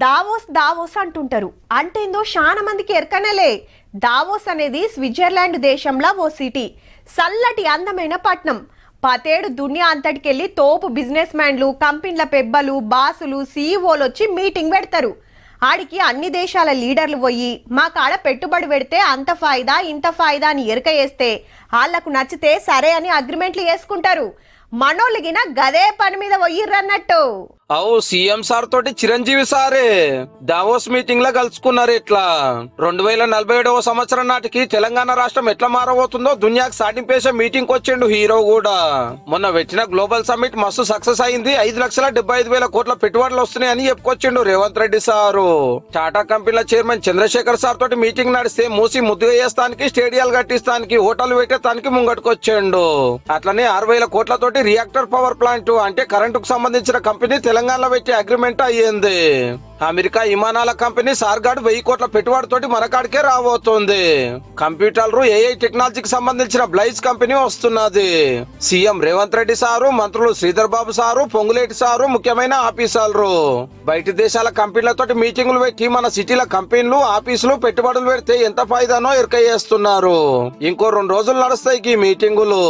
Davos Davos అంటుంటారు. అంటేందో చాలా మందికి ఎరకనలే. దావోస్ అనేది స్విట్జర్లాండ్ దేశంలో ఓ సిటీ. చల్లటి అందమైన పట్నం. పతేడు దునియా అంతటికెళ్ళి తోపు బిజినెస్ మ్యాన్లు, కంపెనీల పెబ్బలు, బాసులు, సీఈఓలు వచ్చి మీటింగ్ పెడతారు. ఆడికి అన్ని దేశాల లీడర్లు పోయి మా కాడ పెట్టుబడి పెడితే అంత ఫాయిదా ఇంత ఫాయిదా అని ఎరక వేస్తే వాళ్లకు నచ్చితే సరే అని అగ్రిమెంట్లు వేసుకుంటారు. మనోళ్ళగిన గదే పని మీద పోయిర్రన్నట్టు. అవు సీఎం సార్ తోటి చిరంజీవి సారే దావోస్ మీటింగ్ లో కలుసుకున్నారు. ఇట్లా 2047వ సంవత్సరం నాటికి తెలంగాణ రాష్ట్రం ఎట్లా మారబోతుందో దునియాకి సాటింపేసే మీటింగ్ వచ్చిండు హీరో కూడా. మొన్న పెట్టిన గ్లోబల్ సమ్మిట్ మస్తు సక్సెస్ అయింది. 5,75,000 కోట్ల పెట్టుబడులు వస్తున్నాయని చెప్పుకొచ్చిండు రేవంత్ రెడ్డి సారు. టాటా కంపెనీల చైర్మన్ చంద్రశేఖర్ సార్ తోటి మీటింగ్ నడిస్తే మూసి ముద్దుగా చేస్తానికి, స్టేడియాలు కట్టిస్తానికి, హోటల్ పెట్టేస్తానికి ముంగట్టుకొచ్చిండు. అట్లనే 6,000 కోట్లతోటి రియాక్టర్ పవర్ ప్లాంట్ అంటే కరెంటుకు సంబంధించిన కంపెనీ తెలంగాణలో పెట్టే అగ్రిమెంట్ అయ్యింది. అమెరికా విమానాల కంపెనీ సార్గాడ్ 1,000 కోట్ల పెట్టుబడితోటి మనకాడికే రాబోతోంది. కంప్యూటర్లు, ఏఐ టెక్నాలజీకి సంబంధించిన బ్లైజ్ కంపెనీ వస్తున్నది. సీఎం రేవంత్ రెడ్డి సారు, మంత్రులు శ్రీధర్ బాబు సారు, పొంగులేటి సారు, ముఖ్యమైన ఆఫీసర్లు బయట దేశాల కంపెనీలతోటి మీటింగులు పెట్టి మన సిటీల కంపెనీలు, ఆఫీసులు పెట్టుబడులు పెడితే ఎంత ఫాయిదానో ఎరక చేస్తున్నారు. ఇంకో 2 రోజులు నడుస్తాయి ఈ మీటింగులు.